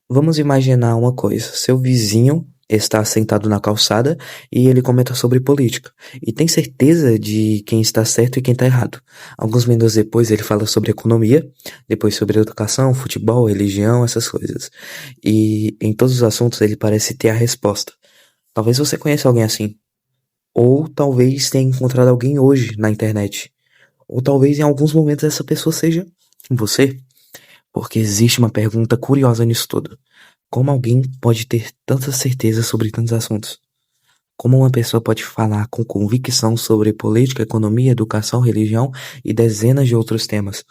Vamos imaginar uma coisa: seu vizinho está sentado na calçada e ele comenta sobre política, e tem certeza de quem está certo e quem está errado. Alguns minutos depois ele fala sobre economia, depois sobre educação, futebol, religião, essas coisas. E em todos os assuntos ele parece ter a resposta. Talvez você conheça alguém assim, ou talvez tenha encontrado alguém hoje na internet, ou talvez em alguns momentos essa pessoa seja você, porque existe uma pergunta curiosa nisso tudo. Como alguém pode ter tanta certeza sobre tantos assuntos? Como uma pessoa pode falar com convicção sobre política, economia, educação, religião e dezenas de outros temas?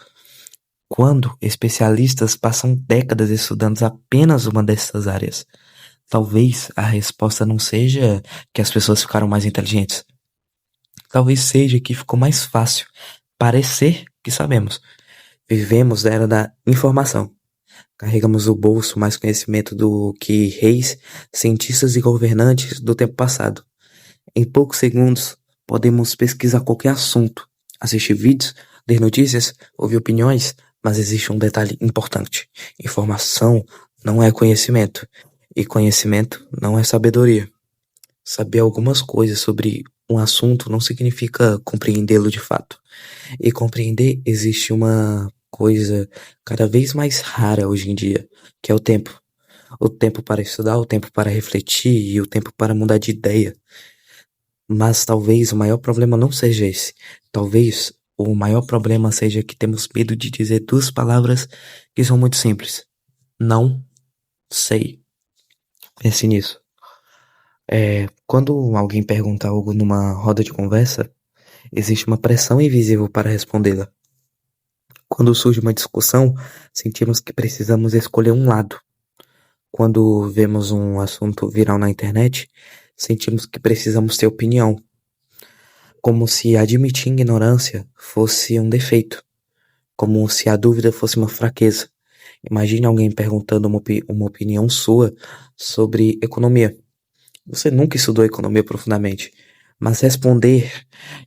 Quando especialistas passam décadas estudando apenas uma dessas áreas? Talvez a resposta não seja que as pessoas ficaram mais inteligentes. Talvez seja que ficou mais fácil parecer que sabemos. Vivemos da era da informação. Carregamos no bolso mais conhecimento do que reis, cientistas e governantes do tempo passado. Em poucos segundos, podemos pesquisar qualquer assunto, assistir vídeos, ler notícias, ouvir opiniões, mas existe um detalhe importante: informação não é conhecimento, e conhecimento não é sabedoria. Saber algumas coisas sobre um assunto não significa compreendê-lo de fato. E compreender existe uma coisa cada vez mais rara hoje em dia, que é o tempo. O tempo para estudar, o tempo para refletir e o tempo para mudar de ideia. Mas talvez o maior problema não seja esse. Talvez o maior problema seja que temos medo de dizer duas palavras que são muito simples. Não sei. Pense nisso. Quando alguém pergunta algo numa roda de conversa, existe uma pressão invisível para respondê-la. Quando surge uma discussão, sentimos que precisamos escolher um lado. Quando vemos um assunto viral na internet, sentimos que precisamos ter opinião, como se admitir ignorância fosse um defeito, como se a dúvida fosse uma fraqueza. Imagine alguém perguntando uma opinião sua sobre economia. Você nunca estudou economia profundamente, mas responder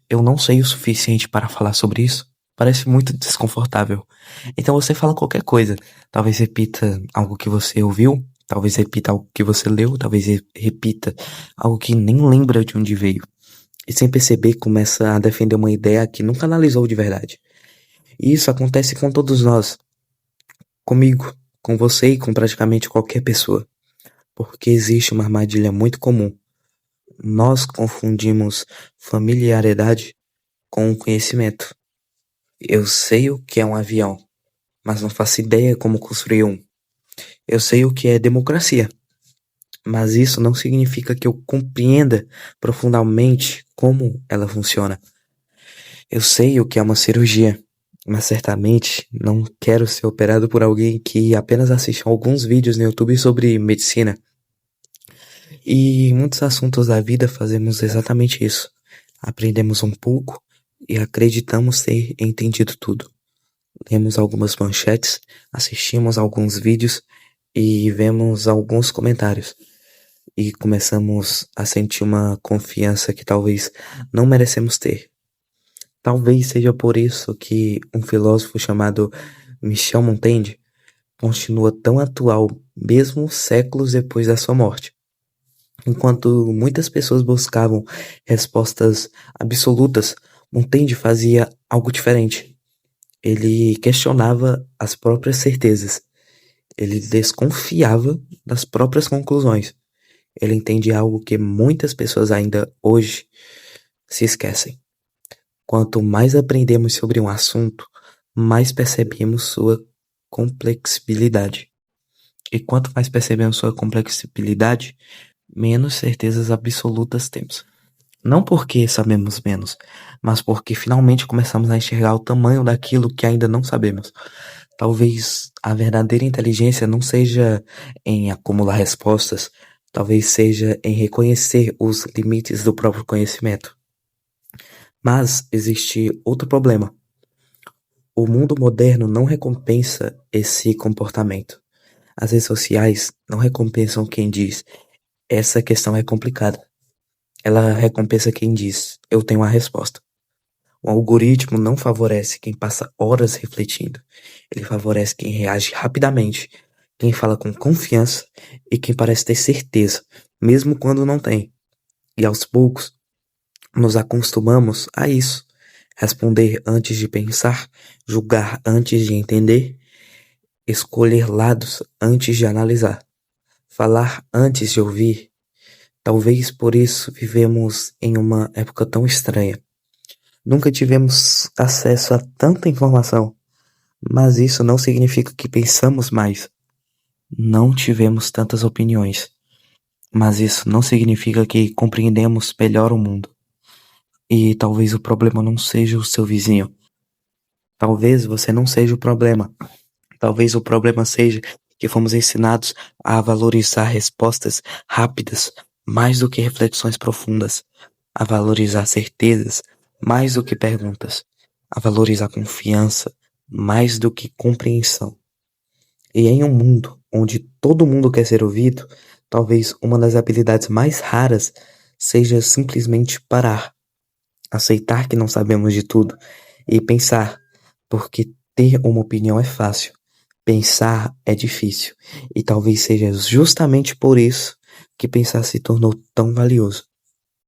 "eu não sei o suficiente para falar sobre isso" parece muito desconfortável. Então você fala qualquer coisa. Talvez repita algo que você ouviu, talvez repita algo que você leu, talvez repita algo que nem lembra de onde veio. E sem perceber começa a defender uma ideia que nunca analisou de verdade. E isso acontece com todos nós, comigo, com você e com praticamente qualquer pessoa. Porque existe uma armadilha muito comum. Nós confundimos familiaridade com conhecimento. Eu sei o que é um avião, mas não faço ideia como construir um. Eu sei o que é democracia, mas isso não significa que eu compreenda profundamente como ela funciona. Eu sei o que é uma cirurgia, mas certamente não quero ser operado por alguém que apenas assiste alguns vídeos no YouTube sobre medicina. E em muitos assuntos da vida fazemos exatamente isso. Aprendemos um pouco e acreditamos ter entendido tudo. Lemos algumas manchetes, assistimos alguns vídeos e vemos alguns comentários. E começamos a sentir uma confiança que talvez não merecemos ter. Talvez seja por isso que um filósofo chamado Michel Montaigne continua tão atual mesmo séculos depois da sua morte. Enquanto muitas pessoas buscavam respostas absolutas, Montaigne fazia algo diferente. Ele questionava as próprias certezas. Ele desconfiava das próprias conclusões. Ele entendia algo que muitas pessoas ainda hoje se esquecem. Quanto mais aprendemos sobre um assunto, mais percebemos sua complexibilidade. E quanto mais percebemos sua complexibilidade, menos certezas absolutas temos. Não porque sabemos menos, mas porque finalmente começamos a enxergar o tamanho daquilo que ainda não sabemos. Talvez a verdadeira inteligência não seja em acumular respostas, talvez seja em reconhecer os limites do próprio conhecimento. Mas existe outro problema. O mundo moderno não recompensa esse comportamento. As redes sociais não recompensam quem diz: essa questão é complicada. Ela recompensa quem diz: eu tenho a resposta. O algoritmo não favorece quem passa horas refletindo. Ele favorece quem reage rapidamente, quem fala com confiança e quem parece ter certeza, mesmo quando não tem. E aos poucos, nos acostumamos a isso. Responder antes de pensar, julgar antes de entender, escolher lados antes de analisar, falar antes de ouvir. Talvez por isso vivemos em uma época tão estranha. Nunca tivemos acesso a tanta informação, mas isso não significa que pensamos mais. Não tivemos tantas opiniões, mas isso não significa que compreendemos melhor o mundo. E talvez o problema não seja o seu vizinho. Talvez você não seja o problema. Talvez o problema seja que fomos ensinados a valorizar respostas rápidas mais do que reflexões profundas, a valorizar certezas mais do que perguntas, a valorizar confiança mais do que compreensão. E em um mundo onde todo mundo quer ser ouvido, talvez uma das habilidades mais raras seja simplesmente parar, aceitar que não sabemos de tudo e pensar, porque ter uma opinião é fácil, pensar é difícil, e talvez seja justamente por isso que pensar se tornou tão valioso.